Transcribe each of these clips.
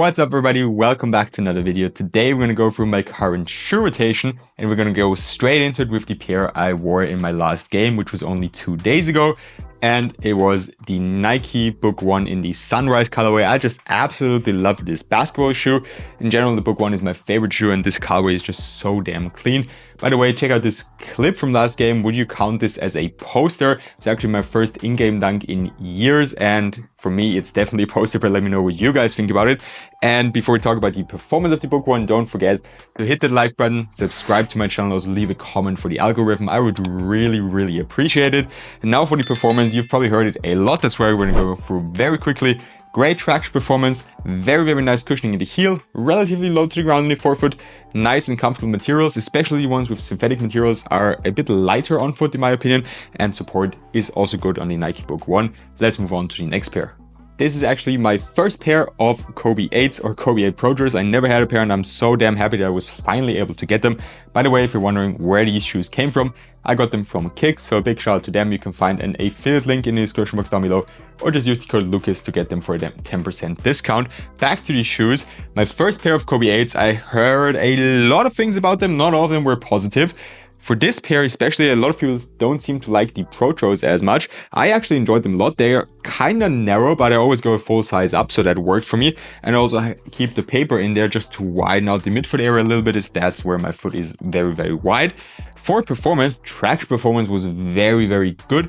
What's up everybody, welcome back to another video. Today we're going to go through my current shoe rotation and we're going to go straight into it with the pair I wore in my last game, which was only 2 days ago. And it was the Nike Book 1 in the Sunrise colorway. I just absolutely love this basketball shoe. In general, the Book 1 is my favorite shoe and this colorway is just so damn clean. By the way, check out this clip from last game. Would you count this as a poster? It's actually my first in-game dunk in years, and for me, it's definitely a poster, but let me know what you guys think about it. And before we talk about the performance of the Book 1, don't forget to hit that like button, subscribe to my channel, also leave a comment for the algorithm. I would really appreciate it. And now for the performance, you've probably heard it a lot. That's why we're going to go through very quickly. Great traction performance, very nice cushioning in the heel, relatively low to the ground in the forefoot, nice and comfortable materials, especially the ones with synthetic materials are a bit lighter on foot in my opinion, and support is also good on the Nike Book 1. Let's move on to the next pair. This is actually my first pair of Kobe 8s or Kobe 8 Pro Tours. I never had a pair and I'm so damn happy that I was finally able to get them. By the way, if you're wondering where these shoes came from, I got them from Kick, so a big shout out to them. You can find an affiliate link in the description box down below, or just use the code Lucas to get them for a 10% discount. Back to these shoes, my first pair of Kobe 8s, I heard a lot of things about them, not all of them were positive. For this pair especially, a lot of people don't seem to like the Pro Tours as much. I actually enjoyed them a lot. They are kind of narrow, but I always go a full size up, so that worked for me. And also keep the paper in there just to widen out the midfoot area a little bit, as that's where my foot is very wide. For performance, traction performance was very good.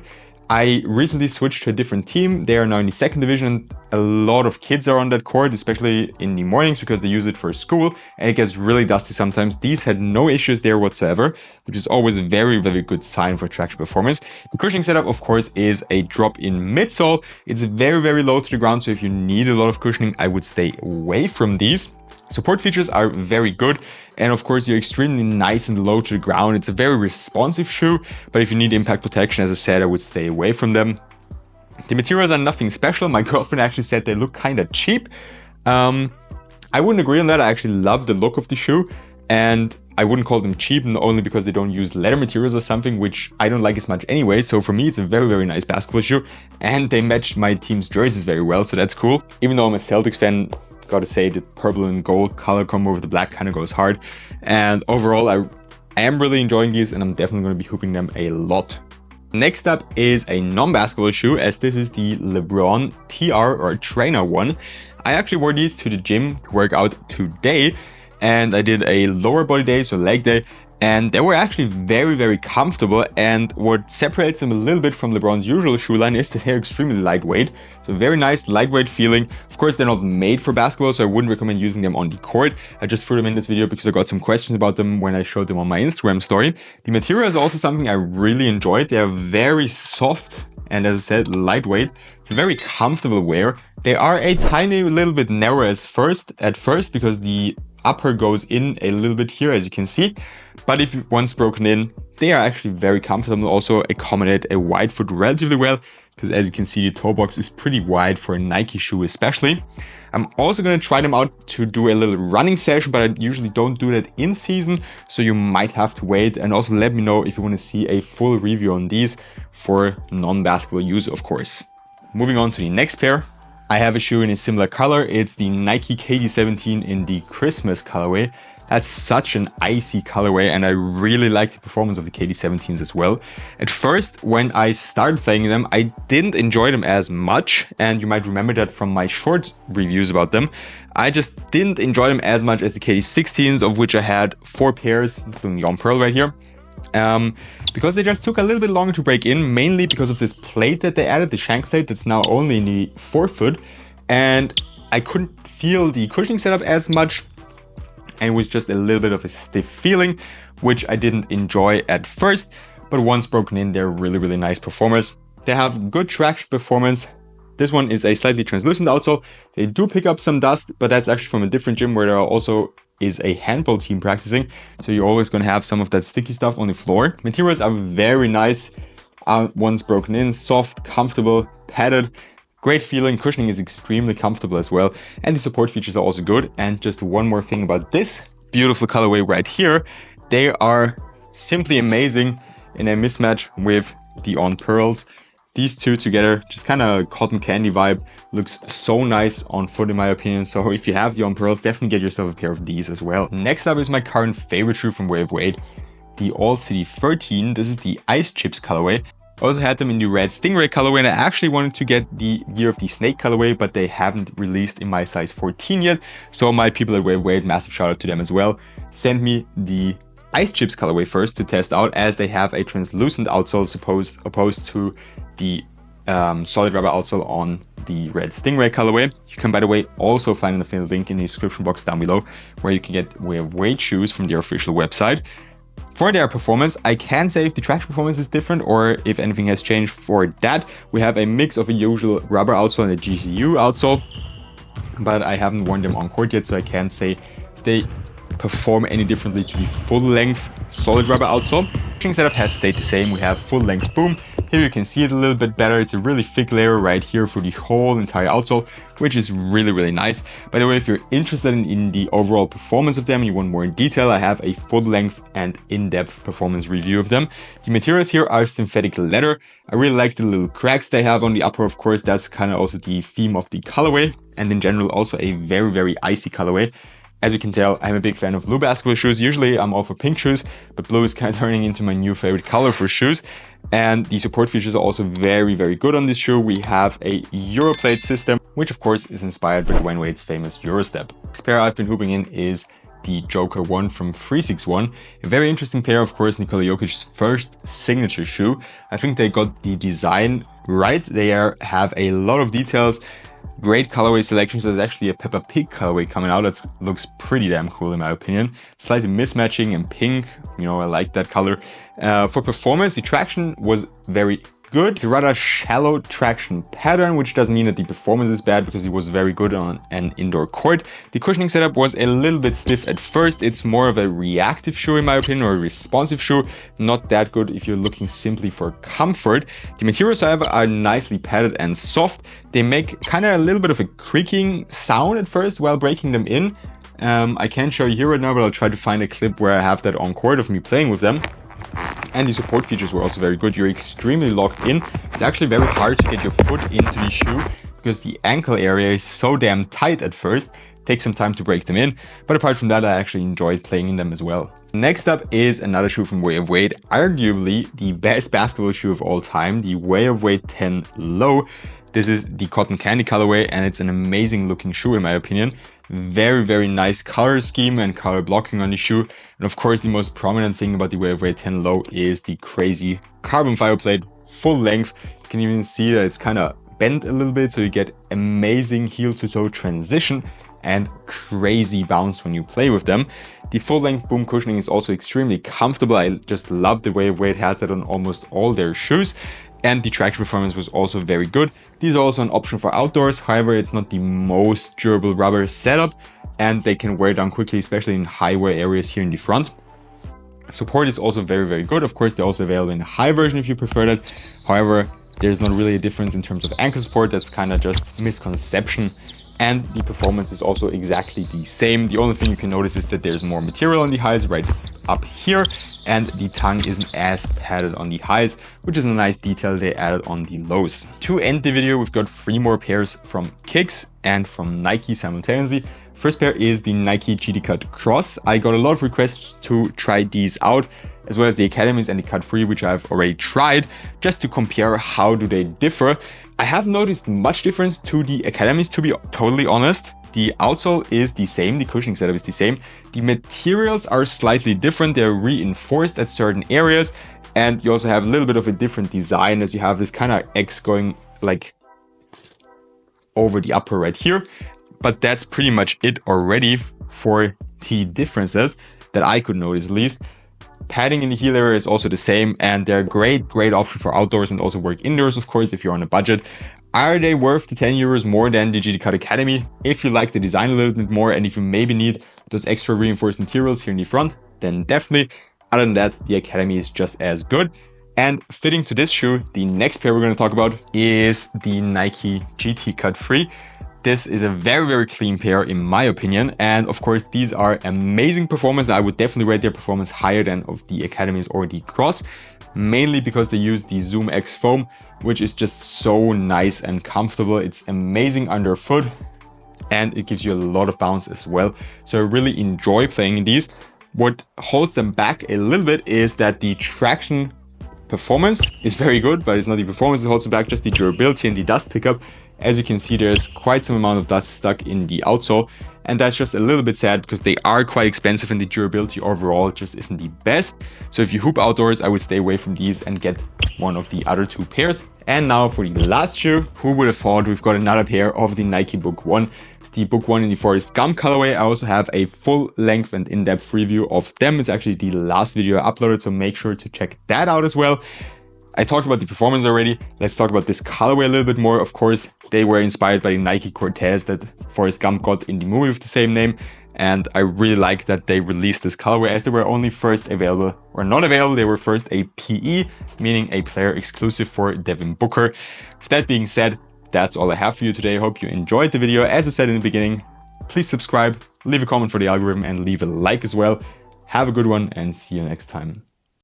I recently switched to a different team. They are now in the 2nd division. A lot of kids are on that court, especially in the mornings because they use it for school and it gets really dusty sometimes. These had no issues there whatsoever, which is always a very good sign for traction performance. The cushioning setup, of course, is a drop in midsole. It's very low to the ground, so if you need a lot of cushioning, I would stay away from these. Support features are very good, and of course, you're extremely nice and low to the ground. It's a very responsive shoe, but if you need impact protection, as I said, I would stay away from them. The materials are nothing special. My girlfriend actually said they look kind of cheap. I wouldn't agree on that. I actually love the look of the shoe, and I wouldn't call them cheap only because they don't use leather materials or something, which I don't like as much anyway. So for me, it's a very nice basketball shoe, and they match my team's jerseys very well, so that's cool. Even though I'm a Celtics fan, gotta say the purple and gold color combo with the black kind of goes hard. And overall, I am really enjoying these and I'm definitely going to be hooping them a lot. Next up is a non-basketball shoe, as this is the LeBron TR or Trainer 1. I actually wore these to the gym to work out today, and I did a lower body day, so leg day, and they were actually very comfortable. And what separates them a little bit from LeBron's usual shoe line is that they're extremely lightweight. So very nice lightweight feeling. Of course, they're not made for basketball, so I wouldn't recommend using them on the court. I just threw them in this video because I got some questions about them when I showed them on my Instagram story. The material is also something I really enjoyed. They are very soft and, as I said, lightweight, very comfortable wear. They are a tiny little bit narrow at first because the upper goes in a little bit here, as you can see. But if once broken in, they are actually very comfortable. Also accommodate a wide foot relatively well, because as you can see, the toe box is pretty wide for a Nike shoe especially. I'm also going to try them out to do a little running session, but I usually don't do that in season, so you might have to wait. And also let me know if you want to see a full review on these for non-basketball use, of course. Moving on to the next pair. I have a shoe in a similar color. It's the Nike KD17 in the Christmas colorway. That's such an icy colorway, and I really like the performance of the KD17s as well. At first, when I started playing them, I didn't enjoy them as much, and you might remember that from my short reviews about them. I just didn't enjoy them as much as the KD16s, of which I had 4 pairs, including the on pearl right here. Because they just took a little bit longer to break in, mainly because of this plate that they added, the shank plate that's now only in the forefoot, and I couldn't feel the cushioning setup as much. And it was just a little bit of a stiff feeling, which I didn't enjoy at first, but once broken in, they're really nice performers. They have good traction performance. This one is a slightly translucent outsole. They do pick up some dust, but that's actually from a different gym where there also is a handball team practicing. So you're always going to have some of that sticky stuff on the floor. Materials are very nice. Once broken in, soft, comfortable, padded. Great feeling, cushioning is extremely comfortable as well, and the support features are also good. And just one more thing about this beautiful colorway right here, they are simply amazing in a mismatch with the on pearls. these two together, just kind of cotton candy vibe, looks so nice on foot in my opinion. So if you have the On Pearls, definitely get yourself a pair of these as well. Next up is my current favorite shoe from Way of Wade, the All City 13. This is the Ice Chips colorway. I also had them in the red Stingray colorway, and I actually wanted to get the Year of the Snake colorway, but they haven't released in my size 14 yet. So my people at Way of Wade, massive shout out to them as well, sent me the Ice Chips colorway first to test out, as they have a translucent outsole opposed to the solid rubber outsole on the red Stingray colorway. You can, by the way, also find an affiliate link in the description box down below, where you can get Way of Wade shoes from their official website. For their performance, I can't say if the traction performance is different or if anything has changed for that. We have a mix of a usual rubber outsole and a GCU outsole, but I haven't worn them on court yet, so I can't say if they perform any differently to the full length solid rubber outsole. The setup has stayed the same. We have full length boom. Here you can see it a little bit better. It's a really thick layer right here for the whole entire outsole, which is really nice. By the way, if you're interested in the overall performance of them and you want more in detail, I have a full length and in-depth performance review of them. The materials here are synthetic leather. I really like the little cracks they have on the upper, of course. That's kind of also the theme of the colorway, and in general also a very icy colorway. As you can tell, I'm a big fan of blue basketball shoes. Usually I'm all for pink shoes, but blue is kind of turning into my new favorite color for shoes. And the support features are also very good on this shoe. We have a Europlate system, which of course is inspired by Dwayne Wade's famous Eurostep. This pair I've been hooping in is the Joker 1 from 361. A very interesting pair, of course, Nikola Jokic's first signature shoe. I think they got the design right. They have a lot of details. Great colorway selections. There's actually a Peppa Pig colorway coming out that looks pretty damn cool in my opinion. Slightly mismatching in pink, you know, I like that color. For performance, the traction was very good. It's a rather shallow traction pattern, which doesn't mean that the performance is bad, because it was very good on an indoor court. The cushioning setup was a little bit stiff at first. It's more of a reactive shoe in my opinion, or a responsive shoe. Not that good if you're looking simply for comfort. The materials, however, are nicely padded and soft. They make kind of a little bit of a creaking sound at first while breaking them in. I can't show you here right now, but I'll try to find a clip where I have that on court of me playing with them. And the support features were also very good. You're extremely locked in. It's actually very hard to get your foot into the shoe because the ankle area is so damn tight at first. It takes some time to break them in, but apart from that, I actually enjoyed playing in them as well. Next up is another shoe from Way of Wade, arguably the best basketball shoe of all time, the Way of Wade 10 Low. This is the cotton candy colorway, and it's an amazing looking shoe in my opinion. Very nice color scheme and color blocking on the shoe. And of course, the most prominent thing about the Way of Wade 10 Low is the crazy carbon fiber plate, full length. You can even see that it's kind of bent a little bit, so you get amazing heel to toe transition and crazy bounce when you play with them. The full length boom cushioning is also extremely comfortable. I just love the Way of Wade has that on almost all their shoes. And the traction performance was also very good. These are also an option for outdoors. However, it's not the most durable rubber setup, and they can wear down quickly, especially in high wear areas here in the front. Support is also very good. Of course, they're also available in the high version if you prefer that. However, there's not really a difference in terms of ankle support. That's kind of just misconception. And the performance is also exactly the same. The only thing you can notice is that there's more material on the highs right up here, and the tongue isn't as padded on the highs, which is a nice detail they added on the lows. To end the video, we've got 3 more pairs from Kicks and from Nike simultaneously. First pair is the Nike GT Cut Cross. I got a lot of requests to try these out, as well as the Academies and the Cut Free, which I've already tried, just to compare how do they differ. I haven't noticed much difference to the Academies, to be totally honest. The outsole is the same, the cushioning setup is the same. The materials are slightly different, they're reinforced at certain areas, and you also have a little bit of a different design, as you have this kind of X going like over the upper right here. But that's pretty much it already for the differences that I could notice at least. Padding in the heel area is also the same, and they're a great option for outdoors and also work indoors, of course, if you're on a budget. Are they worth the 10 euros more than the GT Cut Academy? If you like the design a little bit more, and if you maybe need those extra reinforced materials here in the front, then definitely. Other than that, the Academy is just as good. And fitting to this shoe, the next pair we're going to talk about is the Nike GT Cut Free. This is a very, very clean pair in my opinion. And of course, these are amazing performance. I would definitely rate their performance higher than of the Academies or the Cross, mainly because they use the Zoom X foam, which is just so nice and comfortable. It's amazing underfoot and it gives you a lot of bounce as well. So I really enjoy playing in these. What holds them back a little bit is that the traction performance is very good, but it's not the performance that holds them back, just the durability and the dust pickup. As you can see, there's quite some amount of dust stuck in the outsole, and that's just a little bit sad because they are quite expensive and the durability overall just isn't the best. So if you hoop outdoors, I would stay away from these and get one of the other two pairs. And now for the last shoe, who would have thought we've got another pair of the Nike Book 1. It's the Book 1 in the Forest Gump colorway. I also have a full length and in-depth review of them. It's actually the last video I uploaded, so make sure to check that out as well. I talked about the performance already. Let's talk about this colorway a little bit more. Of course, they were inspired by the Nike Cortez that Forrest Gump got in the movie with the same name. And I really like that they released this colorway as they were only first available, or not available, they were first a PE, meaning a player exclusive for Devin Booker. With that being said, that's all I have for you today. I hope you enjoyed the video. As I said in the beginning, please subscribe, leave a comment for the algorithm, and leave a like as well. Have a good one and see you next time.